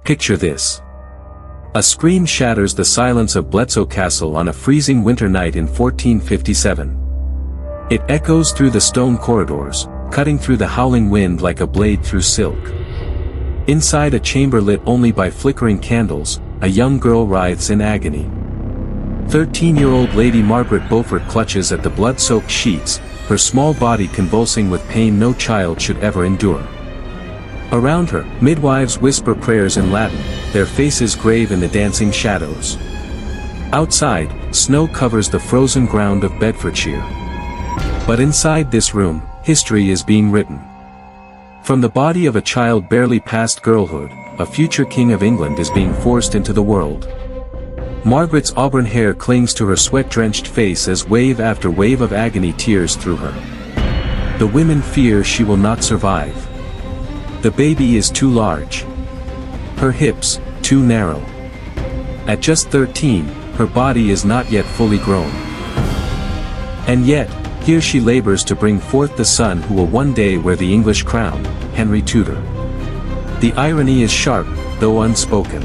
Picture this. A scream shatters the silence of Pembroke Castle on a freezing winter night in 1457. It echoes through the stone corridors, cutting through the howling wind like a blade through silk. Inside a chamber lit only by flickering candles, a young girl writhes in agony. 13-year-old Lady Margaret Beaufort clutches at the blood-soaked sheets, her small body convulsing with pain no child should ever endure. Around her, midwives whisper prayers in Latin, their faces grave in the dancing shadows. Outside, snow covers the frozen ground of Bedfordshire. But inside this room, history is being written. From the body of a child barely past girlhood, a future king of England is being forced into the world. Margaret's auburn hair clings to her sweat-drenched face as wave after wave of agony tears through her. The women fear she will not survive. The baby is too large. Her hips, too narrow. At just 13, her body is not yet fully grown. And yet, here she labors to bring forth the son who will one day wear the English crown, Henry Tudor. The irony is sharp, though unspoken.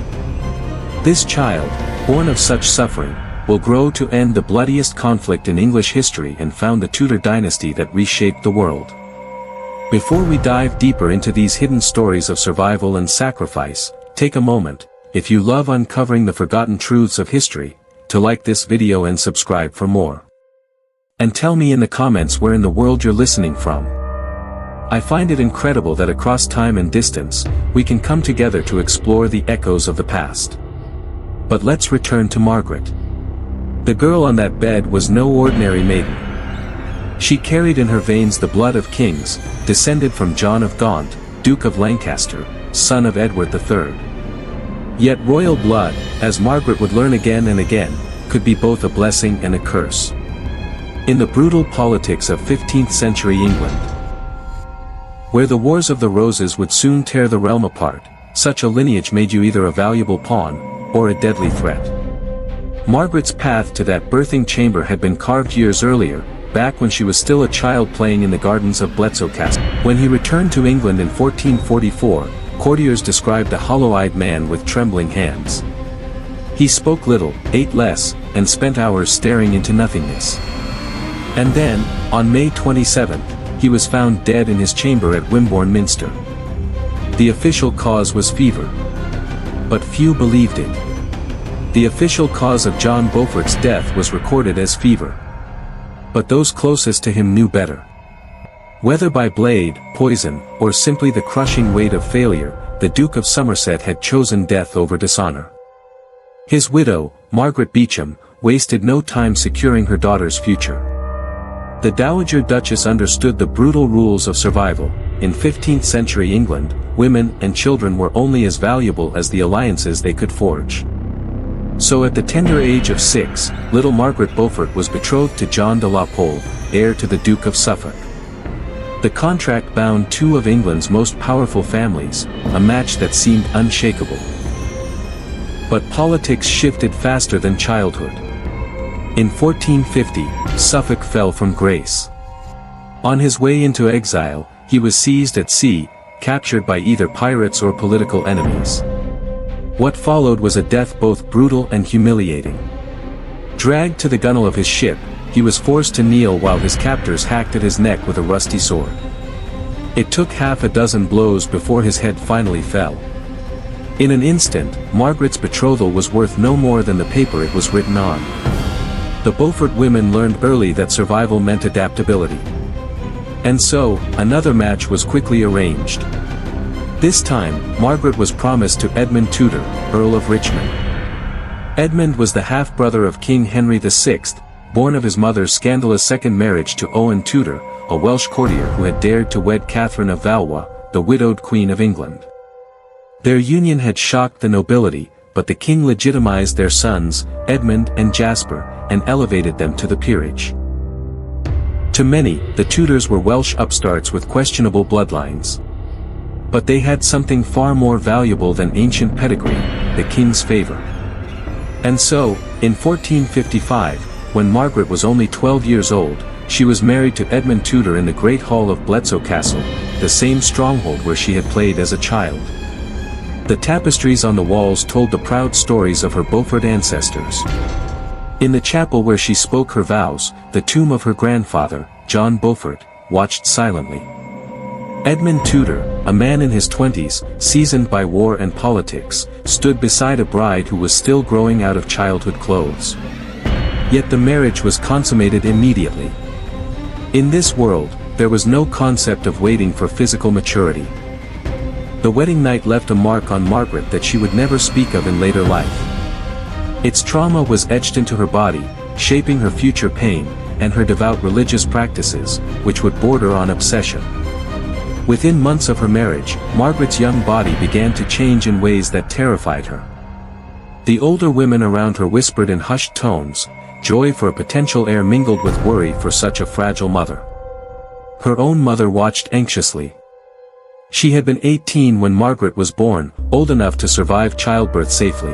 This child, born of such suffering, will grow to end the bloodiest conflict in English history and found the Tudor dynasty that reshaped the world. Before we dive deeper into these hidden stories of survival and sacrifice, take a moment, if you love uncovering the forgotten truths of history, to like this video and subscribe for more. And tell me in the comments where in the world you're listening from. I find it incredible that across time and distance, we can come together to explore the echoes of the past. But let's return to Margaret. The girl on that bed was no ordinary maiden. She carried in her veins the blood of kings, descended from John of Gaunt, Duke of Lancaster, son of Edward III. Yet royal blood, as Margaret would learn again and again, could be both a blessing and a curse. In the brutal politics of 15th century England, where the Wars of the Roses would soon tear the realm apart, such a lineage made you either a valuable pawn, or a deadly threat. Margaret's path to that birthing chamber had been carved years earlier, back when she was still a child playing in the gardens of Pembroke Castle. When he returned to England in 1444, courtiers described a hollow-eyed man with trembling hands. He spoke little, ate less, and spent hours staring into nothingness. And then, on May 27th, he was found dead in his chamber at Wimborne Minster. The official cause was fever. But few believed it. The official cause of John Beaufort's death was recorded as fever. But those closest to him knew better. Whether by blade, poison, or simply the crushing weight of failure, the Duke of Somerset had chosen death over dishonor. His widow, Margaret Beauchamp, wasted no time securing her daughter's future. The Dowager Duchess understood the brutal rules of survival. In 15th century England, women and children were only as valuable as the alliances they could forge. So at the tender age of 6, little Margaret Beaufort was betrothed to John de la Pole, heir to the Duke of Suffolk. The contract bound two of England's most powerful families, a match that seemed unshakable. But politics shifted faster than childhood. In 1450, Suffolk fell from grace. On his way into exile, he was seized at sea, captured by either pirates or political enemies. What followed was a death both brutal and humiliating. Dragged to the gunwale of his ship, he was forced to kneel while his captors hacked at his neck with a rusty sword. It took half a dozen blows before his head finally fell. In an instant, Margaret's betrothal was worth no more than the paper it was written on. The Beaufort women learned early that survival meant adaptability. And so, another match was quickly arranged. This time, Margaret was promised to Edmund Tudor, Earl of Richmond. Edmund was the half-brother of King Henry VI, born of his mother's scandalous second marriage to Owen Tudor, a Welsh courtier who had dared to wed Catherine of Valois, the widowed Queen of England. Their union had shocked the nobility, but the king legitimized their sons, Edmund and Jasper, and elevated them to the peerage. To many, the Tudors were Welsh upstarts with questionable bloodlines. But they had something far more valuable than ancient pedigree, the king's favor. And so, in 1455, when Margaret was only 12 years old, she was married to Edmund Tudor in the Great Hall of Pembroke Castle, the same stronghold where she had played as a child. The tapestries on the walls told the proud stories of her Beaufort ancestors. In the chapel where she spoke her vows, the tomb of her grandfather, John Beaufort, watched silently. Edmund Tudor, a man in his 20s, seasoned by war and politics, stood beside a bride who was still growing out of childhood clothes. Yet the marriage was consummated immediately. In this world, there was no concept of waiting for physical maturity. The wedding night left a mark on Margaret that she would never speak of in later life. Its trauma was etched into her body, shaping her future pain, and her devout religious practices, which would border on obsession. Within months of her marriage, Margaret's young body began to change in ways that terrified her. The older women around her whispered in hushed tones, joy for a potential heir mingled with worry for such a fragile mother. Her own mother watched anxiously. She had been 18 when Margaret was born, old enough to survive childbirth safely.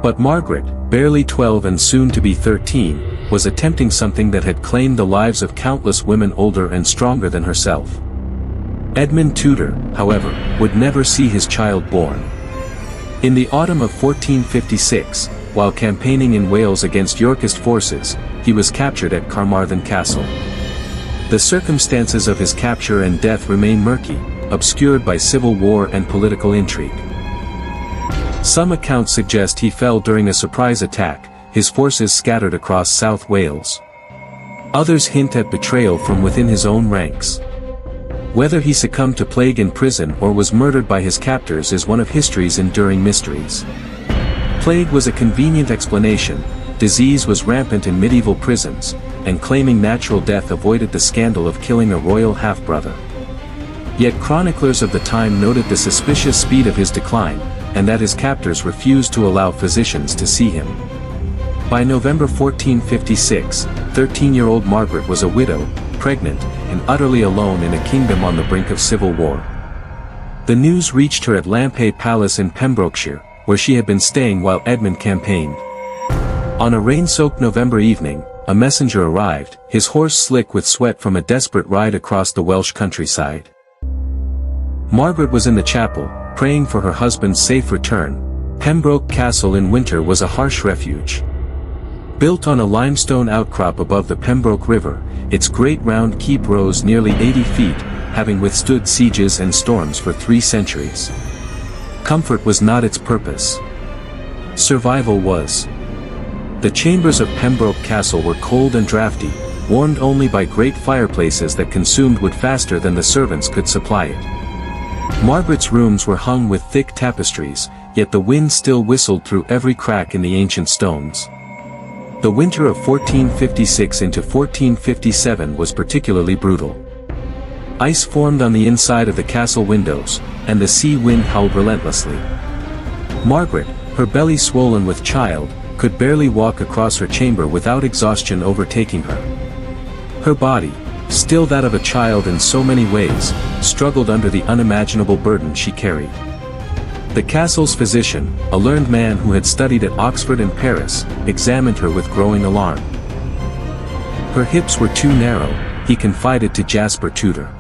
But Margaret, barely 12 and soon to be 13, was attempting something that had claimed the lives of countless women older and stronger than herself. Edmund Tudor, however, would never see his child born. In the autumn of 1456, while campaigning in Wales against Yorkist forces, he was captured at Carmarthen Castle. The circumstances of his capture and death remain murky, obscured by civil war and political intrigue. Some accounts suggest he fell during a surprise attack, his forces scattered across South Wales. Others hint at betrayal from within his own ranks. Whether he succumbed to plague in prison or was murdered by his captors is one of history's enduring mysteries. Plague was a convenient explanation, disease was rampant in medieval prisons, and claiming natural death avoided the scandal of killing a royal half-brother. Yet chroniclers of the time noted the suspicious speed of his decline, and that his captors refused to allow physicians to see him. By November 1456, 13-year-old Margaret was a widow, pregnant, and utterly alone in a kingdom on the brink of civil war. The news reached her at Lampay Palace in Pembrokeshire, where she had been staying while Edmund campaigned. On a rain-soaked November evening, a messenger arrived, his horse slick with sweat from a desperate ride across the Welsh countryside. Margaret was in the chapel, praying for her husband's safe return. Pembroke Castle in winter was a harsh refuge. Built on a limestone outcrop above the Pembroke River, its great round keep rose nearly 80 feet, having withstood sieges and storms for 3 centuries. Comfort was not its purpose. Survival was. The chambers of Pembroke Castle were cold and drafty, warmed only by great fireplaces that consumed wood faster than the servants could supply it. Margaret's rooms were hung with thick tapestries, yet the wind still whistled through every crack in the ancient stones. The winter of 1456 into 1457 was particularly brutal. Ice formed on the inside of the castle windows, and the sea wind howled relentlessly. Margaret, her belly swollen with child, could barely walk across her chamber without exhaustion overtaking her. Her body, still that of a child in so many ways, struggled under the unimaginable burden she carried. The castle's physician, a learned man who had studied at Oxford and Paris, examined her with growing alarm. Her hips were too narrow, he confided to Jasper Tudor.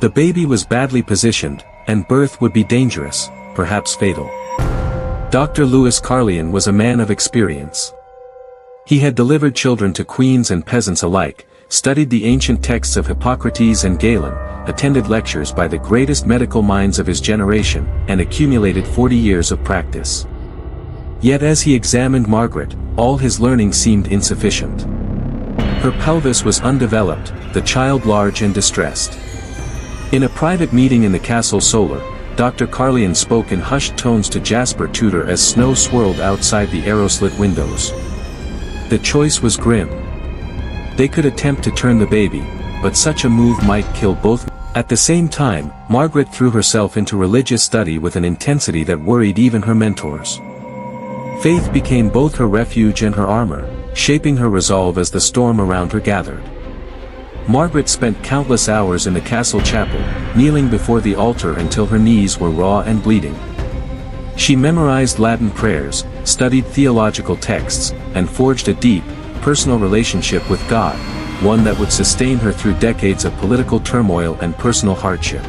The baby was badly positioned, and birth would be dangerous, perhaps fatal. Dr. Lewis Carlion was a man of experience. He had delivered children to queens and peasants alike, studied the ancient texts of Hippocrates and Galen, attended lectures by the greatest medical minds of his generation, and accumulated 40 years of practice. Yet as he examined Margaret, all his learning seemed insufficient. Her pelvis was undeveloped, the child large and distressed. In a private meeting in the castle solar, Dr. Carlion spoke in hushed tones to Jasper Tudor as snow swirled outside the arrow-slit windows. The choice was grim. They could attempt to turn the baby, but such a move might kill both. At the same time, Margaret threw herself into religious study with an intensity that worried even her mentors. Faith became both her refuge and her armor, shaping her resolve as the storm around her gathered. Margaret spent countless hours in the castle chapel, kneeling before the altar until her knees were raw and bleeding. She memorized Latin prayers, studied theological texts, and forged a deep, personal relationship with God, one that would sustain her through decades of political turmoil and personal hardship.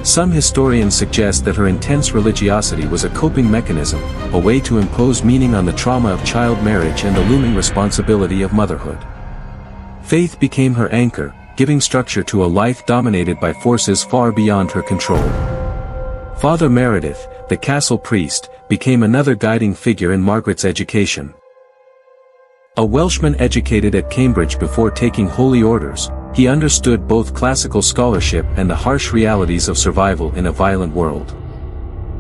Some historians suggest that her intense religiosity was a coping mechanism, a way to impose meaning on the trauma of child marriage and the looming responsibility of motherhood. Faith became her anchor, giving structure to a life dominated by forces far beyond her control. Father Meredith, the castle priest, became another guiding figure in Margaret's education. A Welshman educated at Cambridge before taking holy orders, he understood both classical scholarship and the harsh realities of survival in a violent world.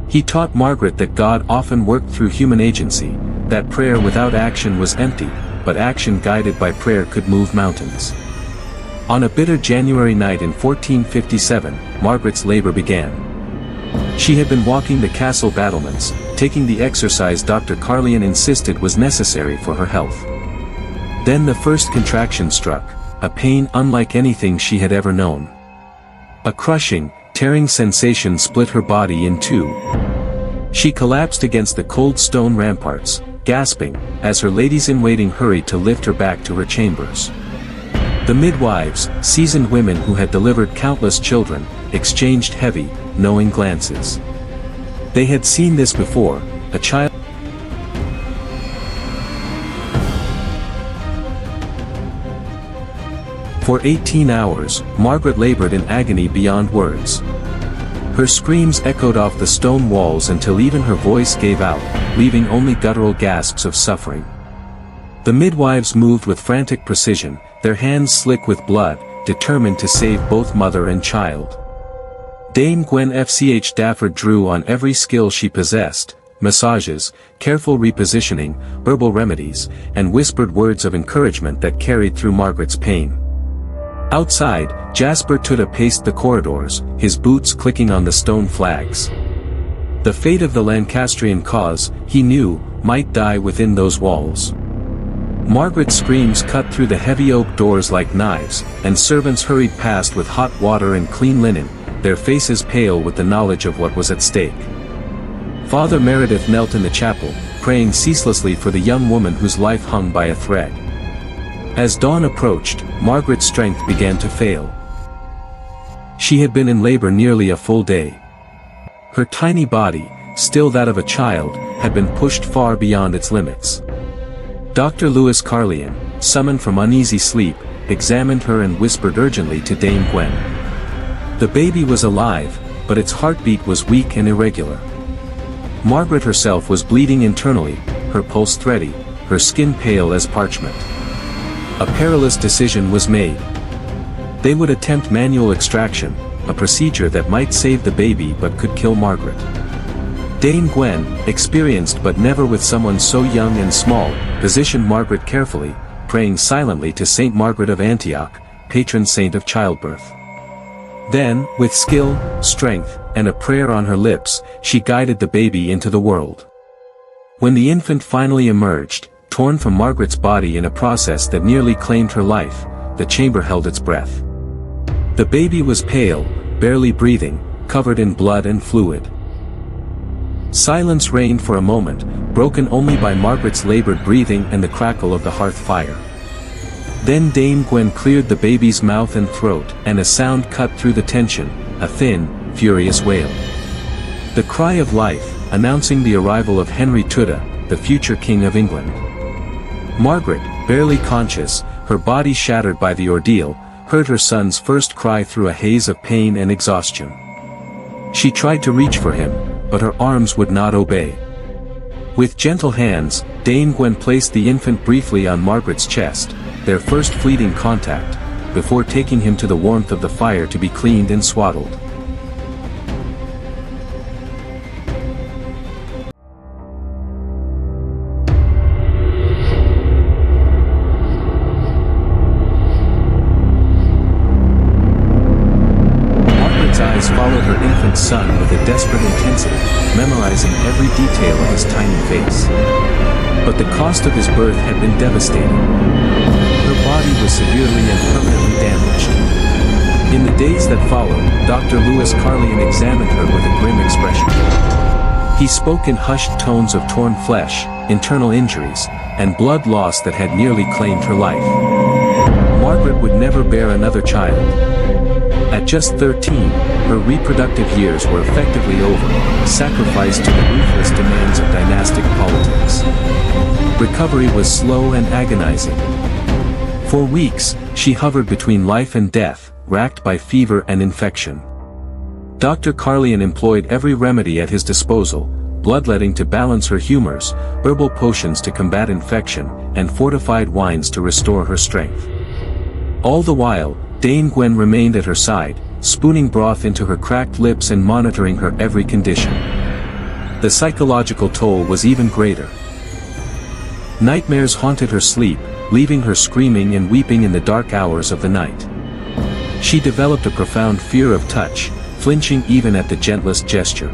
He taught Margaret that God often worked through human agency, that prayer without action was empty, but action guided by prayer could move mountains. On a bitter January night in 1457, Margaret's labor began. She had been walking the castle battlements, taking the exercise Dr. Carlion insisted was necessary for her health. Then the first contraction struck, a pain unlike anything she had ever known. A crushing, tearing sensation split her body in two. She collapsed against the cold stone ramparts, gasping, as her ladies-in-waiting hurried to lift her back to her chambers. The midwives, seasoned women who had delivered countless children, exchanged heavy, knowing glances. They had seen this before, a child. For 18 hours, Margaret labored in agony beyond words. Her screams echoed off the stone walls until even her voice gave out, leaving only guttural gasps of suffering. The midwives moved with frantic precision, their hands slick with blood, determined to save both mother and child. Dame Gwen Fch Dafford drew on every skill she possessed, massages, careful repositioning, herbal remedies, and whispered words of encouragement that carried through Margaret's pain. Outside, Jasper Tudor paced the corridors, his boots clicking on the stone flags. The fate of the Lancastrian cause, he knew, might die within those walls. Margaret's screams cut through the heavy oak doors like knives, and servants hurried past with hot water and clean linen, their faces pale with the knowledge of what was at stake. Father Meredith knelt in the chapel, praying ceaselessly for the young woman whose life hung by a thread. As dawn approached, Margaret's strength began to fail. She had been in labor nearly a full day. Her tiny body, still that of a child, had been pushed far beyond its limits. Dr. Lewis Carlion, summoned from uneasy sleep, examined her and whispered urgently to Dame Gwen. The baby was alive, but its heartbeat was weak and irregular. Margaret herself was bleeding internally, her pulse thready, her skin pale as parchment. A perilous decision was made. They would attempt manual extraction, a procedure that might save the baby but could kill Margaret. Dame Gwen, experienced but never with someone so young and small, positioned Margaret carefully, praying silently to Saint Margaret of Antioch, patron saint of childbirth. Then, with skill, strength, and a prayer on her lips, she guided the baby into the world. When the infant finally emerged, torn from Margaret's body in a process that nearly claimed her life, the chamber held its breath. The baby was pale, barely breathing, covered in blood and fluid. Silence reigned for a moment, broken only by Margaret's labored breathing and the crackle of the hearth fire. Then Dame Gwen cleared the baby's mouth and throat, and a sound cut through the tension, a thin, furious wail. The cry of life, announcing the arrival of Henry Tudor, the future King of England. Margaret, barely conscious, her body shattered by the ordeal, heard her son's first cry through a haze of pain and exhaustion. She tried to reach for him, but her arms would not obey. With gentle hands, Dame Gwen placed the infant briefly on Margaret's chest, their first fleeting contact, before taking him to the warmth of the fire to be cleaned and swaddled. Followed her infant son with a desperate intensity, memorizing every detail of his tiny face. But the cost of his birth had been devastating. Her body was severely and permanently damaged. In the days that followed, Dr. Lewis Carlion examined her with a grim expression. He spoke in hushed tones of torn flesh, internal injuries, and blood loss that had nearly claimed her life. Margaret would never bear another child. At just 13, her reproductive years were effectively over, sacrificed to the ruthless demands of dynastic politics. Recovery was slow and agonizing. For weeks, she hovered between life and death, racked by fever and infection. Dr. Carlian employed every remedy at his disposal, bloodletting to balance her humors, herbal potions to combat infection, and fortified wines to restore her strength. All the while, Dame Gwen remained at her side, spooning broth into her cracked lips and monitoring her every condition. The psychological toll was even greater. Nightmares haunted her sleep, leaving her screaming and weeping in the dark hours of the night. She developed a profound fear of touch, flinching even at the gentlest gesture.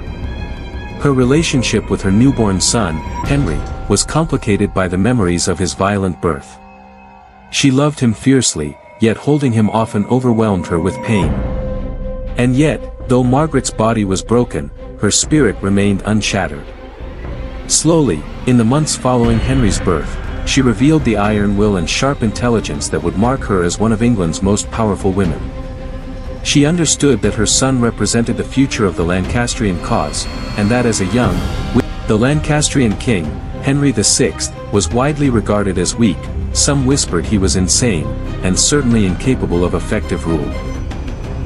Her relationship with her newborn son, Henry, was complicated by the memories of his violent birth. She loved him fiercely, yet holding him often overwhelmed her with pain. And yet, though Margaret's body was broken, her spirit remained unshattered. Slowly, in the months following Henry's birth, she revealed the iron will and sharp intelligence that would mark her as one of England's most powerful women. She understood that her son represented the future of the Lancastrian cause, and that as a young, the Lancastrian king, Henry VI, was widely regarded as weak. Some whispered he was insane, and certainly incapable of effective rule.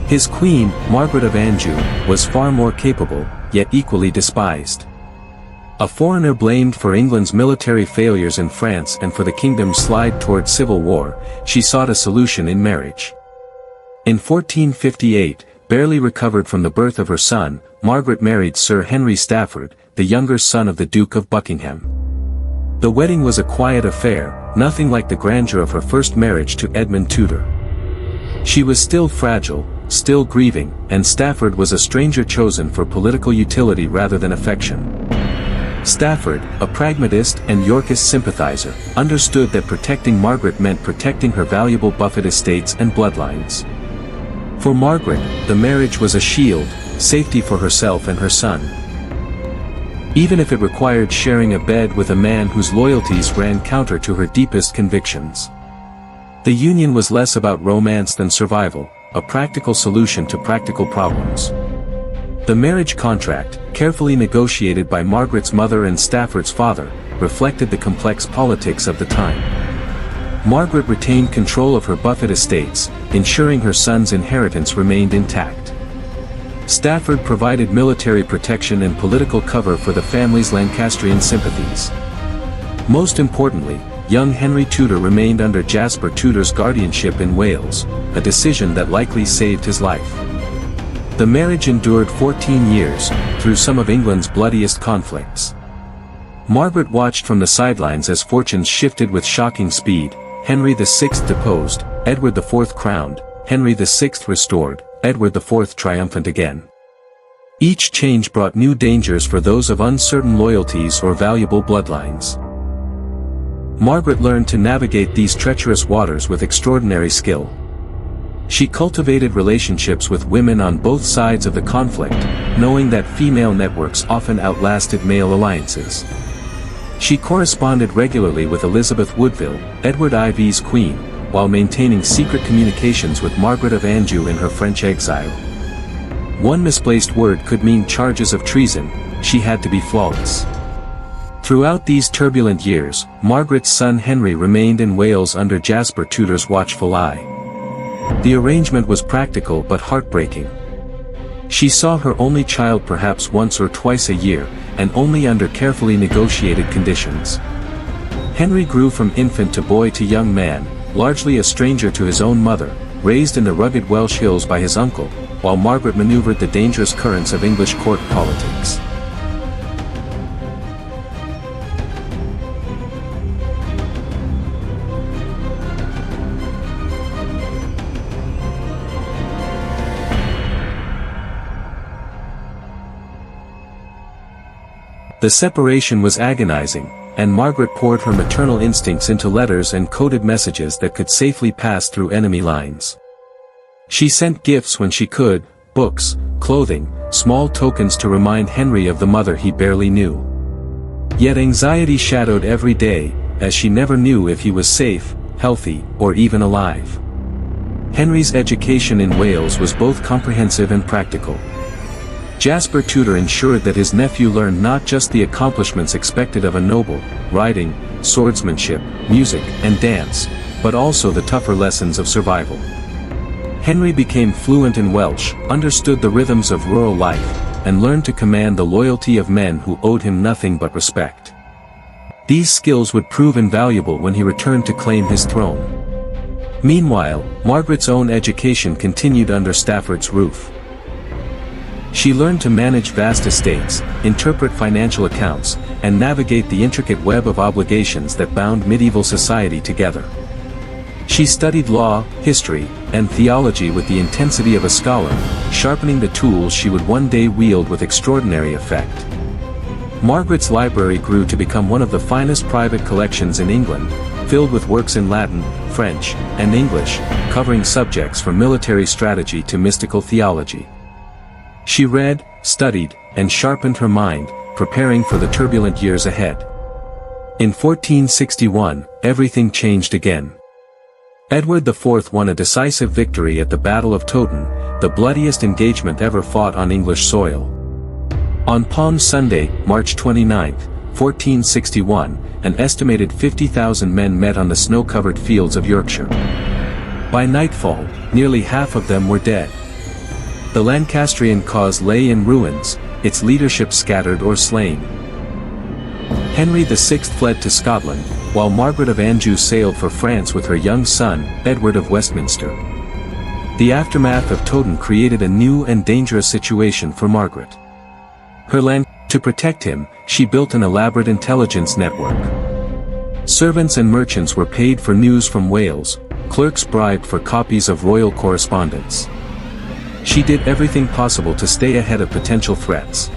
His queen, Margaret of Anjou, was far more capable, yet equally despised. A foreigner blamed for England's military failures in France and for the kingdom's slide toward civil war, she sought a solution in marriage. In 1458, barely recovered from the birth of her son, Margaret married Sir Henry Stafford, the younger son of the Duke of Buckingham. The wedding was a quiet affair, nothing like the grandeur of her first marriage to Edmund Tudor. She was still fragile, still grieving, and Stafford was a stranger chosen for political utility rather than affection. Stafford, a pragmatist and Yorkist sympathizer, understood that protecting Margaret meant protecting her valuable Beaufort estates and bloodlines. For Margaret, the marriage was a shield, safety for herself and her son. Even if it required sharing a bed with a man whose loyalties ran counter to her deepest convictions. The union was less about romance than survival, a practical solution to practical problems. The marriage contract, carefully negotiated by Margaret's mother and Stafford's father, reflected the complex politics of the time. Margaret retained control of her Beaufort estates, ensuring her son's inheritance remained intact. Stafford provided military protection and political cover for the family's Lancastrian sympathies. Most importantly, young Henry Tudor remained under Jasper Tudor's guardianship in Wales, a decision that likely saved his life. The marriage endured 14 years, through some of England's bloodiest conflicts. Margaret watched from the sidelines as fortunes shifted with shocking speed. Henry VI deposed, Edward IV crowned, Henry VI restored, Edward IV triumphant again. Each change brought new dangers for those of uncertain loyalties or valuable bloodlines. Margaret learned to navigate these treacherous waters with extraordinary skill. She cultivated relationships with women on both sides of the conflict, knowing that female networks often outlasted male alliances. She corresponded regularly with Elizabeth Woodville, Edward IV's queen, while maintaining secret communications with Margaret of Anjou in her French exile. One misplaced word could mean charges of treason. She had to be flawless. Throughout these turbulent years, Margaret's son Henry remained in Wales under Jasper Tudor's watchful eye. The arrangement was practical but heartbreaking. She saw her only child perhaps once or twice a year, and only under carefully negotiated conditions. Henry grew from infant to boy to young man, largely a stranger to his own mother, raised in the rugged Welsh hills by his uncle, while Margaret maneuvered the dangerous currents of English court politics. The separation was agonizing, and Margaret poured her maternal instincts into letters and coded messages that could safely pass through enemy lines. She sent gifts when she could, books, clothing, small tokens to remind Henry of the mother he barely knew. Yet anxiety shadowed every day, as she never knew if he was safe, healthy, or even alive. Henry's education in Wales was both comprehensive and practical. Jasper Tudor ensured that his nephew learned not just the accomplishments expected of a noble, riding, swordsmanship, music, and dance, but also the tougher lessons of survival. Henry became fluent in Welsh, understood the rhythms of rural life, and learned to command the loyalty of men who owed him nothing but respect. These skills would prove invaluable when he returned to claim his throne. Meanwhile, Margaret's own education continued under Stafford's roof. She learned to manage vast estates, interpret financial accounts, and navigate the intricate web of obligations that bound medieval society together. She studied law, history, and theology with the intensity of a scholar, sharpening the tools she would one day wield with extraordinary effect. Margaret's library grew to become one of the finest private collections in England, filled with works in Latin, French, and English, covering subjects from military strategy to mystical theology. She read, studied, and sharpened her mind, preparing for the turbulent years ahead. In 1461, everything changed again. Edward IV won a decisive victory at the Battle of Towton, the bloodiest engagement ever fought on English soil. On Palm Sunday, March 29, 1461, an estimated 50,000 men met on the snow-covered fields of Yorkshire. By nightfall, nearly half of them were dead. The Lancastrian cause lay in ruins, its leadership scattered or slain. Henry VI fled to Scotland, while Margaret of Anjou sailed for France with her young son, Edward of Westminster. The aftermath of Towton created a new and dangerous situation for Margaret. To protect him, she built an elaborate intelligence network. Servants and merchants were paid for news from Wales, clerks bribed for copies of royal correspondence. She did everything possible to stay ahead of potential threats.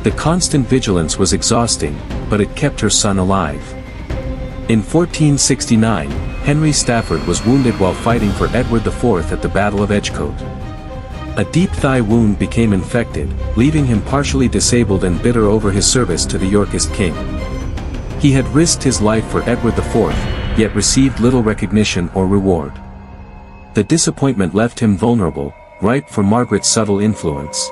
The constant vigilance was exhausting, but it kept her son alive. In 1469, Henry Stafford was wounded while fighting for Edward IV at the Battle of Edgecote. A deep thigh wound became infected, leaving him partially disabled and bitter over his service to the Yorkist king. He had risked his life for Edward IV, yet received little recognition or reward. The disappointment left him vulnerable, ripe for Margaret's subtle influence.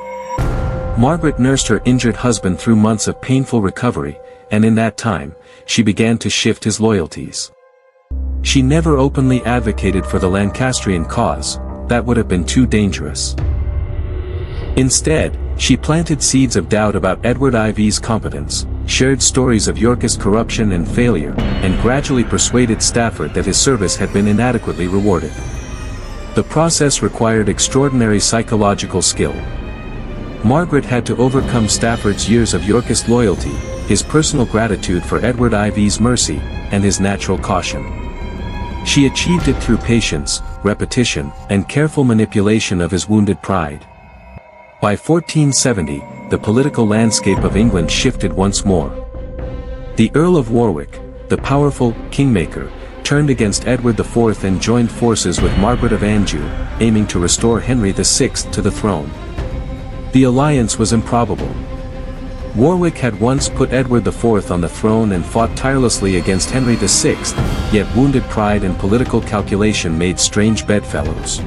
Margaret nursed her injured husband through months of painful recovery, and in that time, she began to shift his loyalties. She never openly advocated for the Lancastrian cause, that would have been too dangerous. Instead, she planted seeds of doubt about Edward IV's competence, shared stories of Yorkist corruption and failure, and gradually persuaded Stafford that his service had been inadequately rewarded. The process required extraordinary psychological skill. Margaret had to overcome Stafford's years of Yorkist loyalty, his personal gratitude for Edward IV's mercy, and his natural caution. She achieved it through patience, repetition, and careful manipulation of his wounded pride. By 1470, the political landscape of England shifted once more. The Earl of Warwick, the powerful kingmaker, turned against Edward IV and joined forces with Margaret of Anjou, aiming to restore Henry VI to the throne. The alliance was improbable. Warwick had once put Edward IV on the throne and fought tirelessly against Henry VI, yet wounded pride and political calculation made strange bedfellows.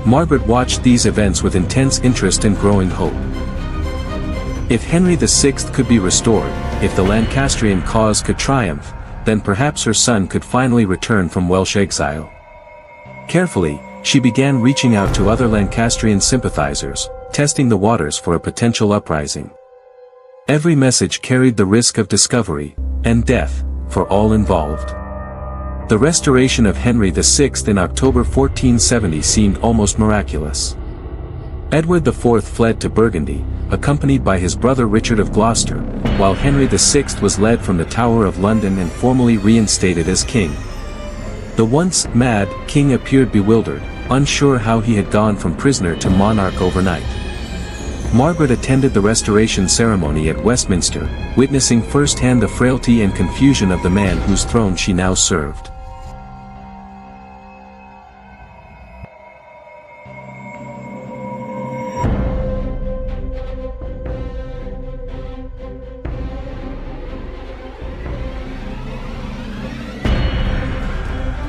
Margaret watched these events with intense interest and growing hope. If Henry VI could be restored, if the Lancastrian cause could triumph, then perhaps her son could finally return from Welsh exile. Carefully, she began reaching out to other Lancastrian sympathizers, testing the waters for a potential uprising. Every message carried the risk of discovery, and death, for all involved. The restoration of Henry VI in October 1470 seemed almost miraculous. Edward IV fled to Burgundy, accompanied by his brother Richard of Gloucester, while Henry VI was led from the Tower of London and formally reinstated as king. The once mad king appeared bewildered, unsure how he had gone from prisoner to monarch overnight. Margaret attended the restoration ceremony at Westminster, witnessing firsthand the frailty and confusion of the man whose throne she now served.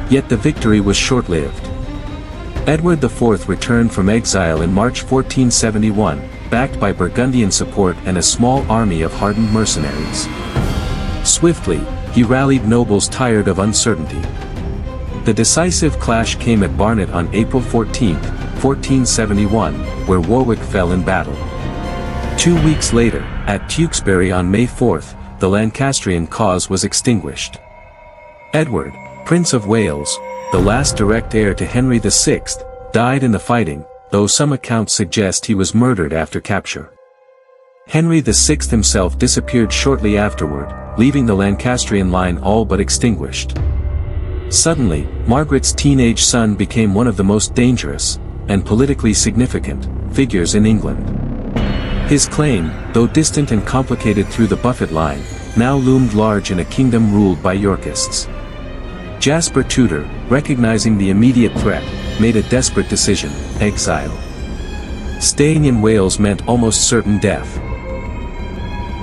Yet the victory was short-lived. Edward IV returned from exile in March 1471, backed by Burgundian support and a small army of hardened mercenaries. Swiftly, he rallied nobles tired of uncertainty. The decisive clash came at Barnet on April 14, 1471, where Warwick fell in battle. 2 weeks later, at Tewkesbury on May 4, the Lancastrian cause was extinguished. Edward, Prince of Wales, the last direct heir to Henry VI, died in the fighting, though some accounts suggest he was murdered after capture. Henry VI himself disappeared shortly afterward, leaving the Lancastrian line all but extinguished. Suddenly, Margaret's teenage son became one of the most dangerous, and politically significant, figures in England. His claim, though distant and complicated through the Beaufort line, now loomed large in a kingdom ruled by Yorkists. Jasper Tudor, recognizing the immediate threat, made a desperate decision: exile. Staying in Wales meant almost certain death.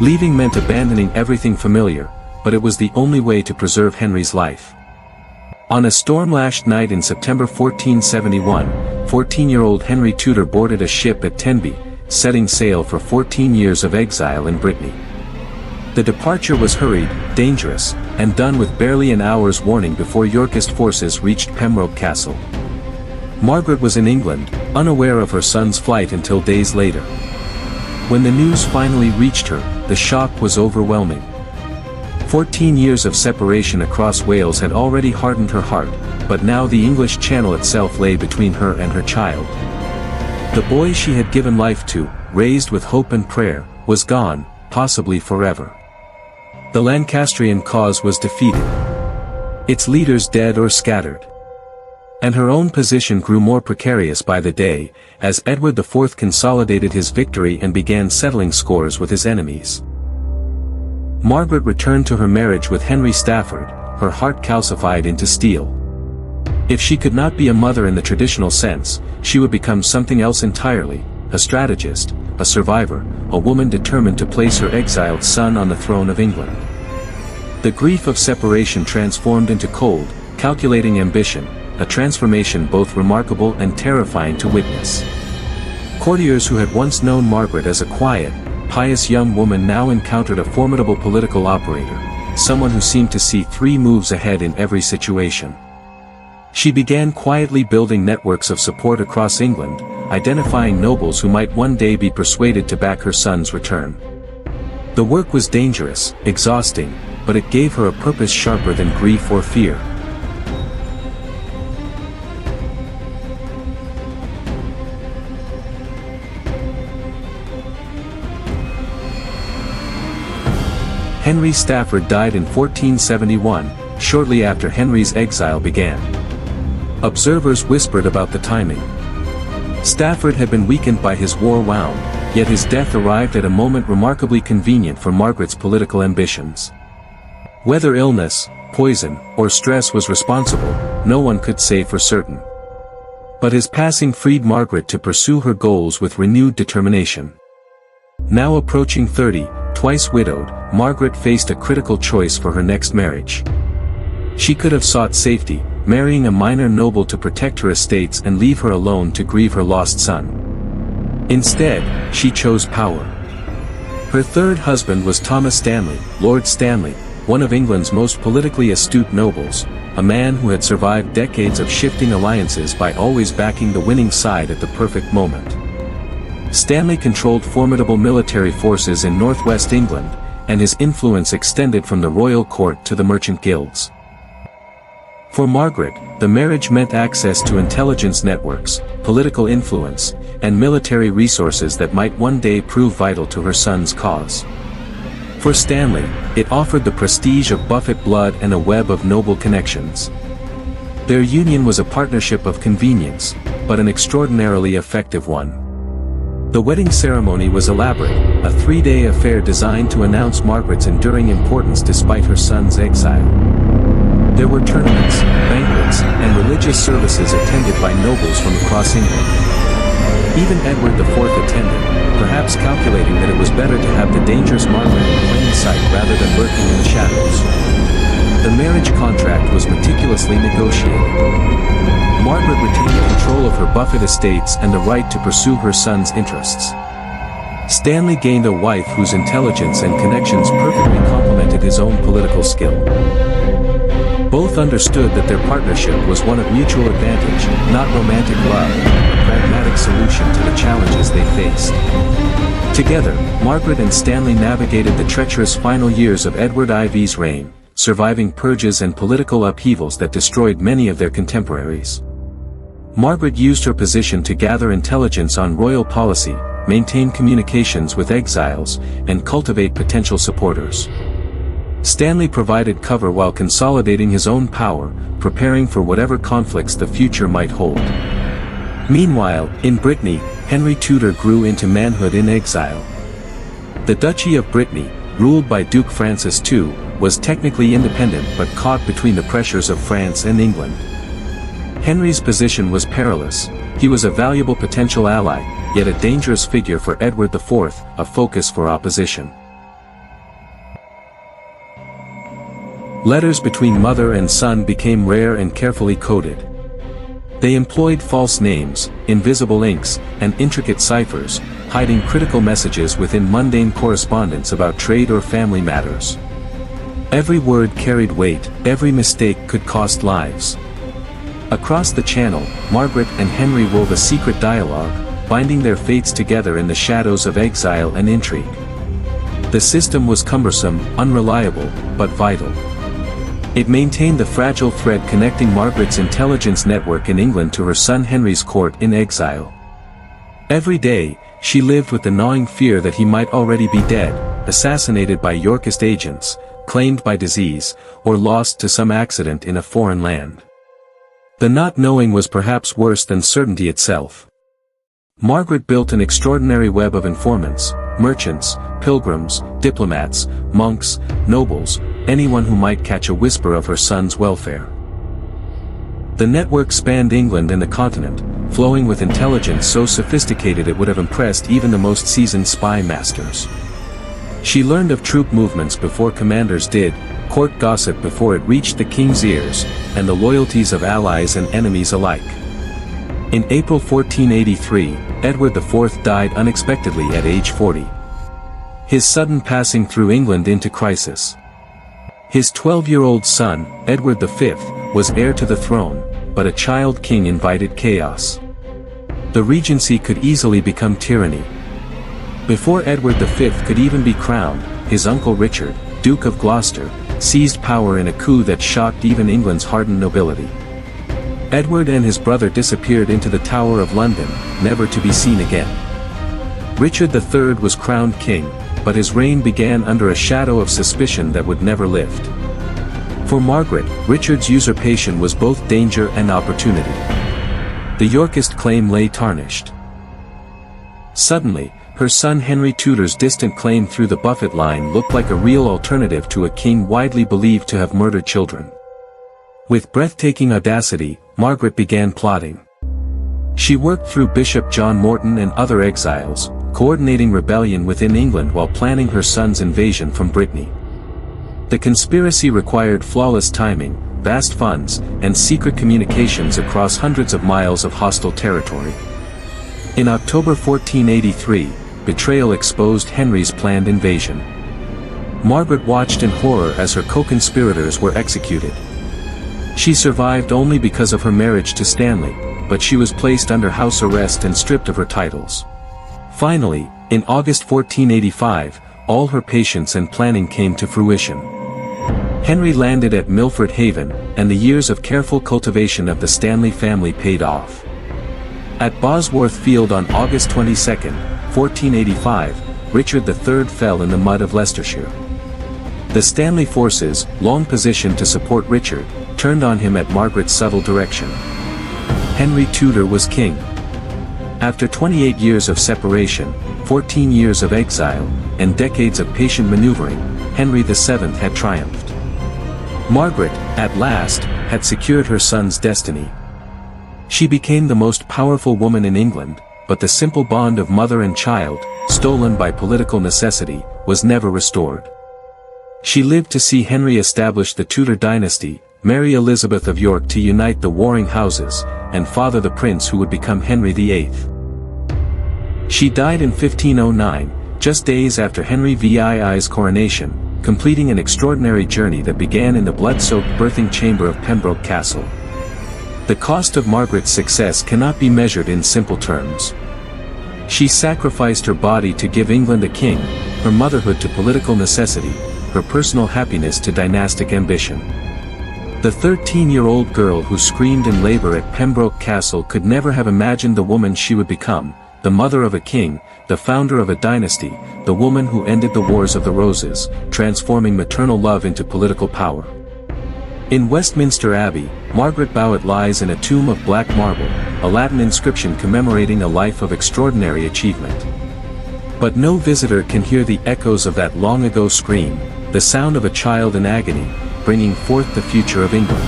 Leaving meant abandoning everything familiar, but it was the only way to preserve Henry's life. On a storm-lashed night in September 1471, 14-year-old Henry Tudor boarded a ship at Tenby, setting sail for 14 years of exile in Brittany. The departure was hurried, dangerous, and done with barely an hour's warning before Yorkist forces reached Pembroke Castle. Margaret was in England, unaware of her son's flight until days later. When the news finally reached her, the shock was overwhelming. 14 years of separation across Wales had already hardened her heart, but now the English Channel itself lay between her and her child. The boy she had given life to, raised with hope and prayer, was gone, possibly forever. The Lancastrian cause was defeated. Its leaders dead or scattered. And her own position grew more precarious by the day, as Edward IV consolidated his victory and began settling scores with his enemies. Margaret returned to her marriage with Henry Stafford, her heart calcified into steel. If she could not be a mother in the traditional sense, she would become something else entirely: a strategist, a survivor, a woman determined to place her exiled son on the throne of England. The grief of separation transformed into cold, calculating ambition, a transformation both remarkable and terrifying to witness. Courtiers who had once known Margaret as a quiet, pious young woman now encountered a formidable political operator, someone who seemed to see 3 moves ahead in every situation. She began quietly building networks of support across England, identifying nobles who might one day be persuaded to back her son's return. The work was dangerous, exhausting, but it gave her a purpose sharper than grief or fear. Henry Stafford died in 1471, shortly after Henry's exile began. Observers whispered about the timing. Stafford had been weakened by his war wound, yet his death arrived at a moment remarkably convenient for Margaret's political ambitions. Whether illness, poison, or stress was responsible, no one could say for certain. But his passing freed Margaret to pursue her goals with renewed determination. Now approaching 30, twice widowed, Margaret faced a critical choice for her next marriage. She could have sought safety, marrying a minor noble to protect her estates and leave her alone to grieve her lost son. Instead, she chose power. Her third husband was Thomas Stanley, Lord Stanley, one of England's most politically astute nobles, a man who had survived decades of shifting alliances by always backing the winning side at the perfect moment. Stanley controlled formidable military forces in northwest England, and his influence extended from the royal court to the merchant guilds. For Margaret, the marriage meant access to intelligence networks, political influence, and military resources that might one day prove vital to her son's cause. For Stanley, it offered the prestige of Beaufort blood and a web of noble connections. Their union was a partnership of convenience, but an extraordinarily effective one. The wedding ceremony was elaborate, a 3-day affair designed to announce Margaret's enduring importance despite her son's exile. There were tournaments, banquets, and religious services attended by nobles from across England. Even Edward IV attended, perhaps calculating that it was better to have the dangerous Margaret in plain sight rather than lurking in the shadows. The marriage contract was meticulously negotiated. Margaret retained control of her Beaufort estates and the right to pursue her son's interests. Stanley gained a wife whose intelligence and connections perfectly complemented his own political skill. Both understood that their partnership was one of mutual advantage, not romantic love, but a pragmatic solution to the challenges they faced. Together, Margaret and Stanley navigated the treacherous final years of Edward IV's reign, surviving purges and political upheavals that destroyed many of their contemporaries. Margaret used her position to gather intelligence on royal policy, maintain communications with exiles, and cultivate potential supporters. Stanley provided cover while consolidating his own power, preparing for whatever conflicts the future might hold. Meanwhile, in Brittany, Henry Tudor grew into manhood in exile. The Duchy of Brittany, ruled by Duke Francis II, was technically independent but caught between the pressures of France and England. Henry's position was perilous. He was a valuable potential ally, yet a dangerous figure for Edward IV, a focus for opposition. Letters between mother and son became rare and carefully coded. They employed false names, invisible inks, and intricate ciphers, hiding critical messages within mundane correspondence about trade or family matters. Every word carried weight, every mistake could cost lives. Across the Channel, Margaret and Henry wove a secret dialogue, binding their fates together in the shadows of exile and intrigue. The system was cumbersome, unreliable, but vital. It maintained the fragile thread connecting Margaret's intelligence network in England to her son Henry's court in exile. Every day, she lived with the gnawing fear that he might already be dead, assassinated by Yorkist agents, claimed by disease, or lost to some accident in a foreign land. The not knowing was perhaps worse than certainty itself. Margaret built an extraordinary web of informants, merchants, pilgrims, diplomats, monks, nobles, anyone who might catch a whisper of her son's welfare. The network spanned England and the continent, flowing with intelligence so sophisticated it would have impressed even the most seasoned spy masters. She learned of troop movements before commanders did, court gossip before it reached the king's ears, and the loyalties of allies and enemies alike. In April 1483, Edward IV died unexpectedly at age 40. His sudden passing threw England into crisis. His 12-year-old son, Edward V, was heir to the throne, but a child king invited chaos. The regency could easily become tyranny. Before Edward V could even be crowned, his uncle Richard, Duke of Gloucester, seized power in a coup that shocked even England's hardened nobility. Edward and his brother disappeared into the Tower of London, never to be seen again. Richard III was crowned king, but his reign began under a shadow of suspicion that would never lift. For Margaret, Richard's usurpation was both danger and opportunity. The Yorkist claim lay tarnished. Suddenly, her son Henry Tudor's distant claim through the Beaufort line looked like a real alternative to a king widely believed to have murdered children. With breathtaking audacity, Margaret began plotting. She worked through Bishop John Morton and other exiles, coordinating rebellion within England while planning her son's invasion from Brittany. The conspiracy required flawless timing, vast funds, and secret communications across hundreds of miles of hostile territory. In October 1483, betrayal exposed Henry's planned invasion. Margaret watched in horror as her co-conspirators were executed. She survived only because of her marriage to Stanley, but she was placed under house arrest and stripped of her titles. Finally, in August 1485, all her patience and planning came to fruition. Henry landed at Milford Haven, and the years of careful cultivation of the Stanley family paid off. At Bosworth Field on August 22, 1485, Richard III fell in the mud of Leicestershire. The Stanley forces, long positioned to support Richard, turned on him at Margaret's subtle direction. Henry Tudor was king. After 28 years of separation, 14 years of exile, and decades of patient maneuvering, Henry VII had triumphed. Margaret, at last, had secured her son's destiny. She became the most powerful woman in England, but the simple bond of mother and child, stolen by political necessity, was never restored. She lived to see Henry establish the Tudor dynasty, marry Elizabeth of York to unite the warring houses, and father the prince who would become Henry VIII. She died in 1509, just days after Henry VII's coronation, completing an extraordinary journey that began in the blood-soaked birthing chamber of Pembroke Castle. The cost of Margaret's success cannot be measured in simple terms. She sacrificed her body to give England a king, her motherhood to political necessity, her personal happiness to dynastic ambition. The 13-year-old girl who screamed in labor at Pembroke Castle could never have imagined the woman she would become, the mother of a king, the founder of a dynasty, the woman who ended the Wars of the Roses, transforming maternal love into political power. In Westminster Abbey, Margaret Beaufort lies in a tomb of black marble, a Latin inscription commemorating a life of extraordinary achievement. But no visitor can hear the echoes of that long-ago scream, the sound of a child in agony, bringing forth the future of England.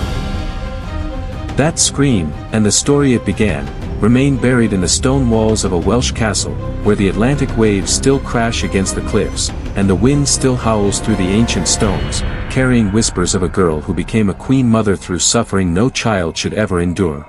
That scream, and the story it began, remain buried in the stone walls of a Welsh castle, where the Atlantic waves still crash against the cliffs, and the wind still howls through the ancient stones, carrying whispers of a girl who became a queen mother through suffering no child should ever endure.